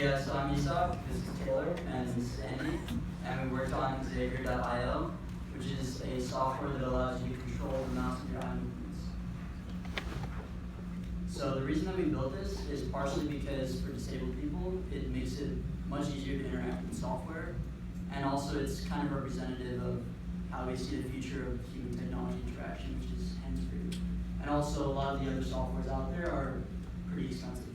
Yeah, so I'm Esau, this is Taylor, and this is Andy, and we worked on Xavier.io, which is a software that allows you to control the mouse and your eye movements. So the reason that we built this is partially because for disabled people, it makes it much easier to interact with software, and also it's kind of representative of how we see the future of human technology interaction, which is hands-free. And also a lot of the other softwares out there are pretty expensive.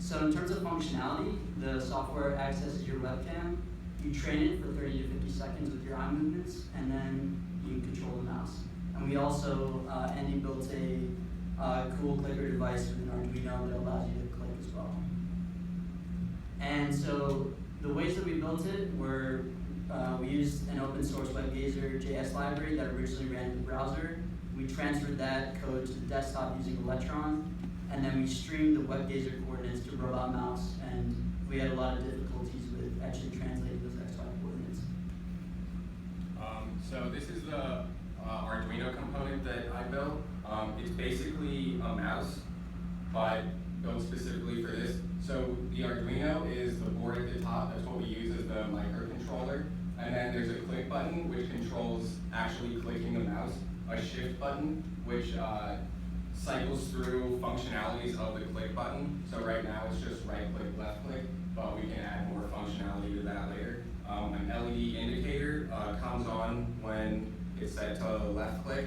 So in terms of functionality, the software accesses your webcam, you train it for 30 to 50 seconds with your eye movements, and then you can control the mouse. And we also, Andy built a cool clicker device with an Arduino that allows you to click as well. And so the ways that we built it were, we used an open source WebGazer JS library that originally ran in the browser. We transferred that code to the desktop using Electron, and then we streamed the WebGazer coordinates to robot mouse, and we had a lot of difficulties with actually translating those XY coordinates. So this is the Arduino component that I built. It's basically a mouse, but built specifically for this. So the Arduino is the board at the top. That's what we use as the microcontroller. And then there's a click button, which controls actually clicking the mouse. A shift button, which cycles through functionalities of the click button. So right now it's just right click, left click, but we can add more functionality to that later. An LED indicator comes on when it's set to left click,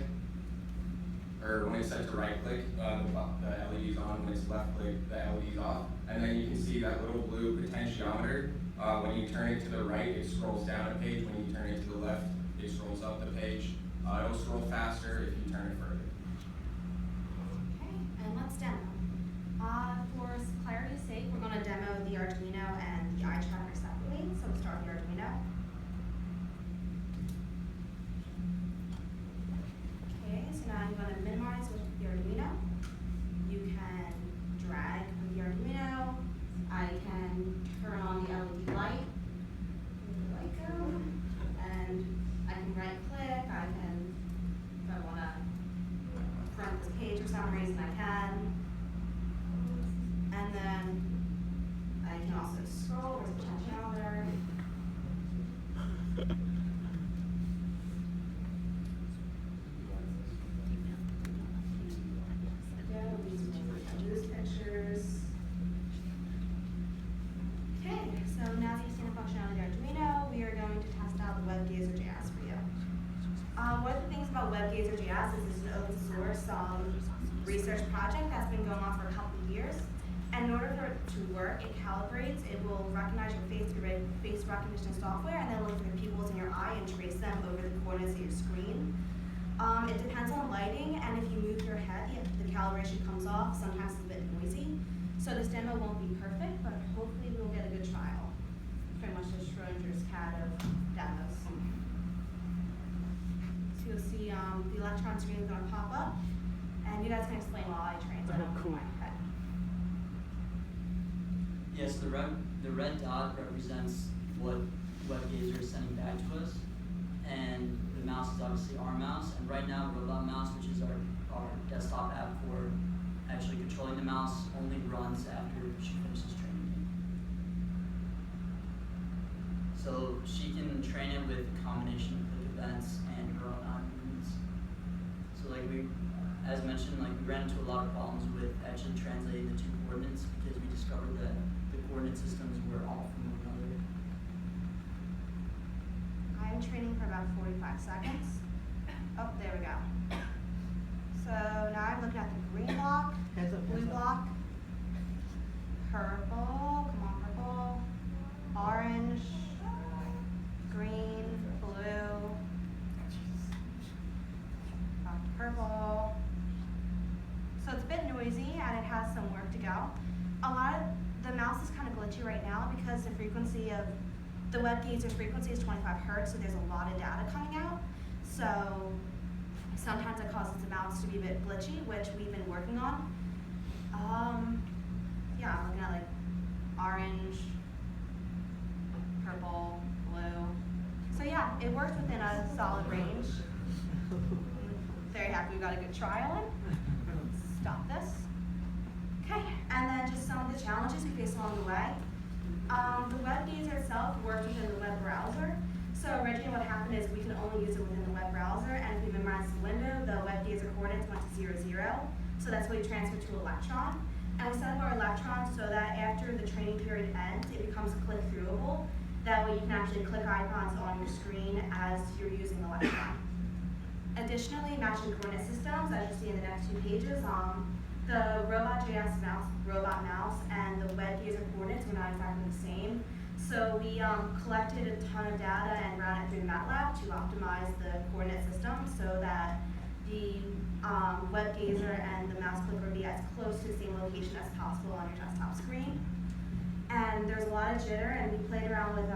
or when it's set to right click, the LED is on. When it's left click, the LED is off. And then you can see that little blue potentiometer. When you turn it to the right, it scrolls down a page. When you turn it to the left, it scrolls up the page. It'll scroll faster if you turn it further. Okay, and let's demo. For clarity's sake, we're going to demo the Arduino and the iTracker separately. So we'll start with the Arduino. Okay, so now I'm going to minimize with the Arduino. You can drag with the Arduino. I can turn on the LED light. The light go. And I can right click. I can, if I want to print this page for some reason, I can. And then I can also scroll or touch calendar. News pictures. Okay, so now that you've seen the functionality of the Arduino, we are going to test out the WebGazer JS for you. One of the things about WebGazer JS is it's an open source research project that's been going on for a couple of years. And in order for it to work, it calibrates, it will recognize your face recognition software, and then look for the pupils in your eye and trace them over the corners of your screen. It depends on lighting, and if you move your head, the calibration comes off. Sometimes it's a bit noisy. So this demo won't be perfect, but hopefully we'll get a good trial. Pretty much a Schrodinger's cat of demos. So you'll see the electron screen is going to pop up, and you guys can explain while I translate. Cool. Yes, the red dot represents what WebGazer is sending back to us, and the mouse is obviously our mouse, and right now Robot Mouse, which is our desktop app for actually controlling the mouse, only runs after she finishes training. So she can train it with a combination of click events and her own eye movements. So like as mentioned, like we ran into a lot of problems with actually translating the two coordinates because we discovered that the coordinate systems were off from one another. I'm training for about 45 seconds. Oh, there we go. So now I'm looking at the green block, blue block, purple, come on purple, orange, green, blue, back to purple. So it's a bit noisy and it has some work to go. A lot of the mouse is kind of glitchy right now because the frequency of the WebGazer's frequency is 25 hertz, so there's a lot of data coming out. So sometimes it causes the mouse to be a bit glitchy, which we've been working on. Yeah, I'm looking at like orange, purple, blue. So yeah, it works within a solid range. Very happy we got a good trial in. Stop this. Okay, and then just some of the challenges we face along the way. The web gazer itself works within the web browser. So originally what happened is we can only use it within the web browser, and if we memorize the window, the web gazer coordinates went to 0, 0. So that's what we transferred to Electron. And we set up our Electron so that after the training period ends, it becomes click-throughable. That way you can actually click icons on your screen as you're using Electron. Additionally, matching coordinate systems, as you see in the next 2 pages, the robot.js robot mouse and the web gazer coordinates were not exactly the same. So we collected a ton of data and ran it through MATLAB to optimize the coordinate system so that the web gazer and the mouse clicker would be as close to the same location as possible on your desktop screen. And there's a lot of jitter, and we played around with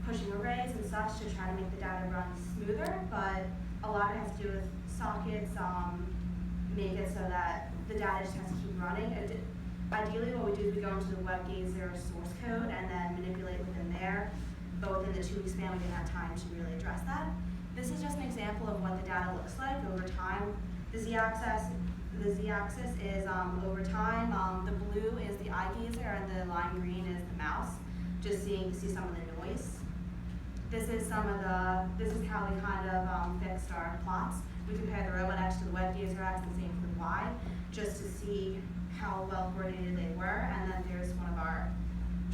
pushing arrays and such to try to make the data run smoother, but a lot of it has to do with sockets, make it so that the data just has to keep running. Ideally, what we do is we go into the web gazer source code and then manipulate within there, but within the 2 week span, we didn't have time to really address that. This is just an example of what the data looks like over time. The z-axis is over time. The blue is the eye gazer, and the lime green is the mouse, just to see some of the noise. This is how we kind of fixed our plots. We compare the robot X to the web gazer X, and same for the Y, just to see how well coordinated they were. And then there's one of our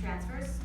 transfers.